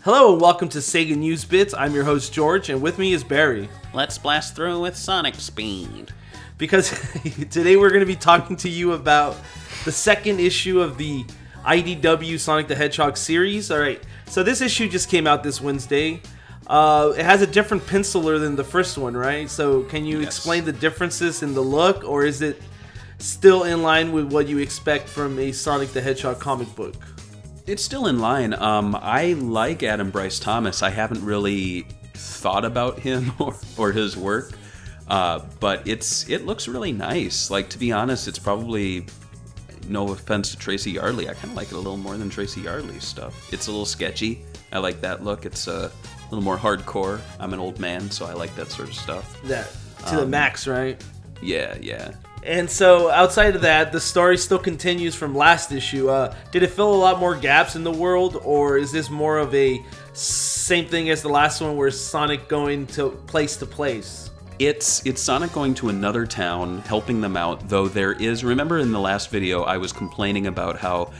Hello and welcome to SEGA News Bits. I'm your host George, and with me is Barry. Let's blast through with Sonic speed. Because today we're going to be talking to you about the second issue of the IDW Sonic the Hedgehog series. Alright, so this issue just came out this Wednesday. It has a different penciler than the first one, right? So can you explain the differences in the look, or is it still in line with what you expect from a Sonic the Hedgehog comic book? It's still in line. I like Adam Bryce Thomas. I haven't really thought about him or his work, but it looks really nice. Like, to be honest, it's probably, no offense to Tracy Yardley, I kind of like it a little more than Tracy Yardley's stuff. It's a little sketchy. I like that look. It's a little more hardcore. I'm an old man, so I like that sort of stuff. That to the max, right? Yeah, yeah. And so, outside of that, the story still continues from last issue. Did it fill a lot more gaps in the world, or is this more of a same thing as the last one, where Sonic going to place? It's Sonic going to another town, helping them out, though there is... Remember in the last video, I was complaining about how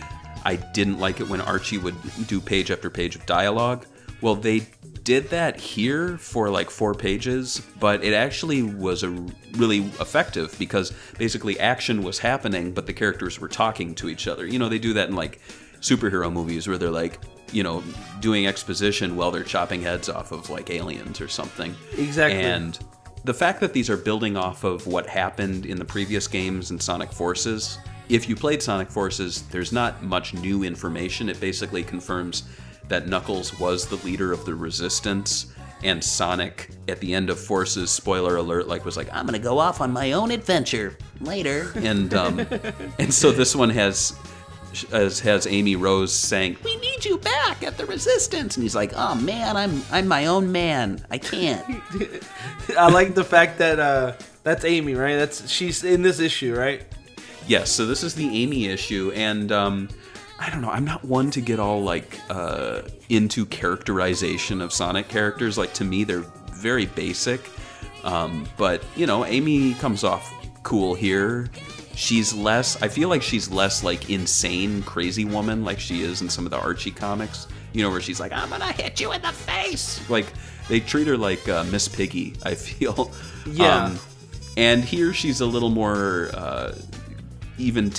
I didn't like it when Archie would do page after page of dialogue? Well, they did that here for like 4 pages, but it actually was really effective because basically action was happening, but the characters were talking to each other. You know, they do that in like superhero movies where they're like, you know, doing exposition while they're chopping heads off of like aliens or something. Exactly. And the fact that these are building off of what happened in the previous games in Sonic Forces, if you played Sonic Forces, there's not much new information. It basically confirms that Knuckles was the leader of the Resistance, and Sonic, at the end of Forces, spoiler alert, like was like, I'm gonna go off on my own adventure later. And so this one has Amy Rose saying, "We need you back at the Resistance," and he's like, "Oh man, I'm my own man. I can't." I like the fact that that's Amy, right? She's in this issue, right? Yes. So this is the Amy issue, and I don't know, I'm not one to get all, like, into characterization of Sonic characters. Like, to me, they're very basic. But, you know, Amy comes off cool here. I feel like she's less, like, insane, crazy woman like she is in some of the Archie comics. You know, where she's like, I'm gonna hit you in the face! Like, they treat her like Miss Piggy, I feel. Yeah. And here she's a little more... even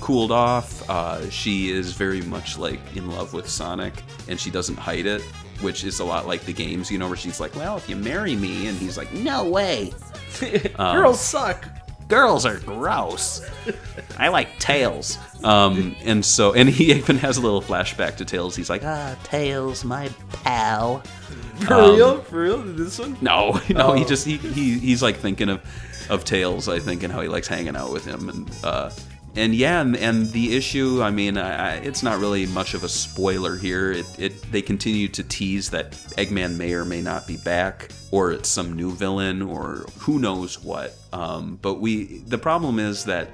cooled off. She is very much like in love with Sonic, and she doesn't hide it, which is a lot like the games, you know, where she's like, well, if you marry me, and he's like, no way. Girls suck. Girls are gross. I like Tails. And he even has a little flashback to Tails. He's like, Tails, my pal. For real? This one? No, he's like thinking of Tails, I think, and how he likes hanging out with him, and the issue. I mean, it's not really much of a spoiler here. They continue to tease that Eggman may or may not be back, or it's some new villain, or who knows what. But the problem is that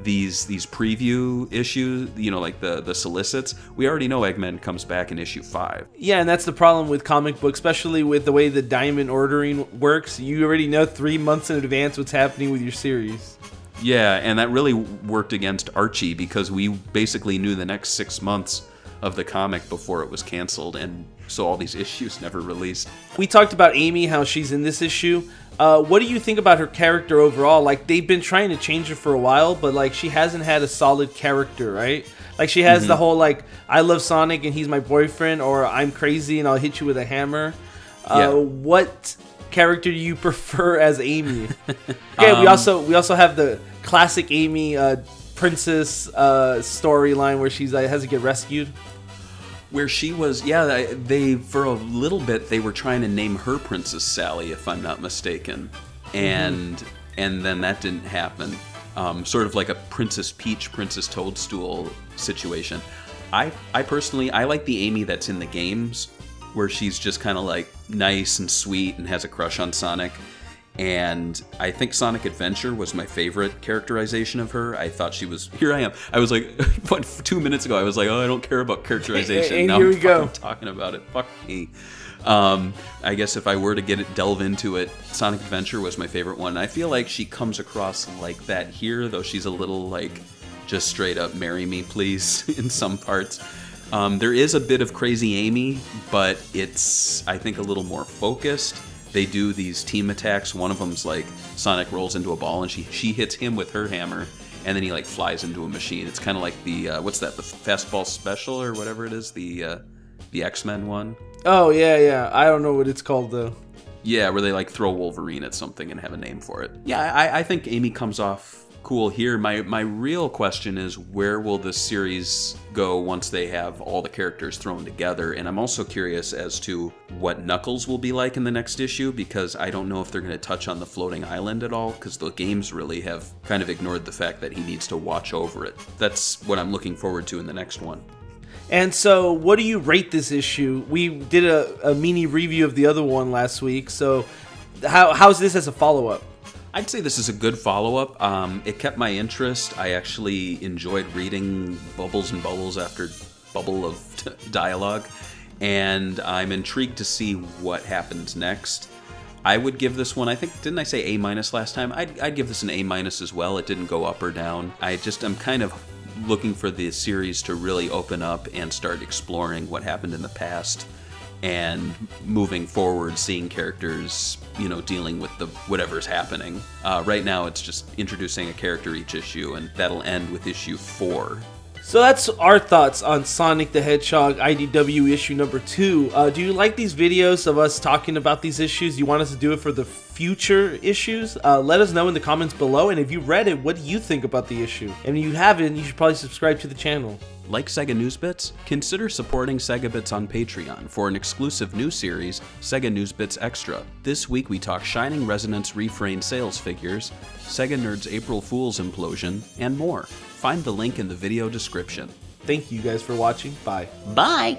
these preview issues, you know, like the solicits, we already know Eggman comes back in issue 5. Yeah, and that's the problem with comic books, especially with the way the diamond ordering works. You already know 3 months in advance what's happening with your series. Yeah, and that really worked against Archie because we basically knew the next 6 months of the comic before it was canceled, and so all these issues never released. We talked about Amy, how she's in this issue. What do you think about her character overall? Like, they've been trying to change her for a while, but like she hasn't had a solid character, right? Like, she has the whole like, I love Sonic and he's my boyfriend, or I'm crazy and I'll hit you with a hammer. What character do you prefer as Amy? Okay, we also have the classic Amy princess storyline where she's has to get rescued. Where she was, they for a little bit they were trying to name her Princess Sally, if I'm not mistaken, and then that didn't happen. Sort of like a Princess Peach, Princess Toadstool situation. I personally like the Amy that's in the games, where she's just kind of like nice and sweet and has a crush on Sonic. And I think Sonic Adventure was my favorite characterization of her. I thought she was... Here I am. I was like, 2 minutes ago, I was like, oh, I don't care about characterization. And now here we go. Talking about it. Fuck me. I guess if I were to delve into it, Sonic Adventure was my favorite one. I feel like she comes across like that here, though she's a little like, just straight up marry me, please, in some parts. There is a bit of Crazy Amy, but it's, I think, a little more focused. They do these team attacks. One of them's like Sonic rolls into a ball and she hits him with her hammer, and then he like flies into a machine. It's kind of like the what's that? The Fastball Special or whatever it is. The X-Men one. Oh yeah. I don't know what it's called though. Yeah, where they like throw Wolverine at something and have a name for it. Yeah, I think Amy comes off cool here. My real question is, where will this series go once they have all the characters thrown together? And I'm also curious as to what Knuckles will be like in the next issue, because I don't know if they're going to touch on the floating island at all, because the games really have kind of ignored the fact that he needs to watch over it. That's what I'm looking forward to in the next one. And so, what do you rate this issue? We did a mini review of the other one last week, so how's this as a follow-up? I'd say this is a good follow-up. It kept my interest. I actually enjoyed reading bubbles and bubbles after bubble of dialogue, and I'm intrigued to see what happens next. I would give this one, I think, didn't I say A- last time? I'd give this an A- as well. It didn't go up or down. I'm kind of looking for the series to really open up and start exploring what happened in the past, and moving forward, seeing characters, dealing with whatever's happening. Right now, it's just introducing a character each issue, and that'll end with issue 4. So that's our thoughts on Sonic the Hedgehog IDW issue number 2. Do you like these videos of us talking about these issues? You want us to do it for the future issues? Let us know in the comments below, and if you read it, what do you think about the issue? And if you haven't, you should probably subscribe to the channel. Like SEGA News Bits? Consider supporting SEGA Bits on Patreon for an exclusive new series, SEGA News Bits Extra. This week we talk Shining Resonance refrain sales figures, SEGA Nerds April Fool's implosion, and more. Find the link in the video description. Thank you guys for watching. Bye. Bye!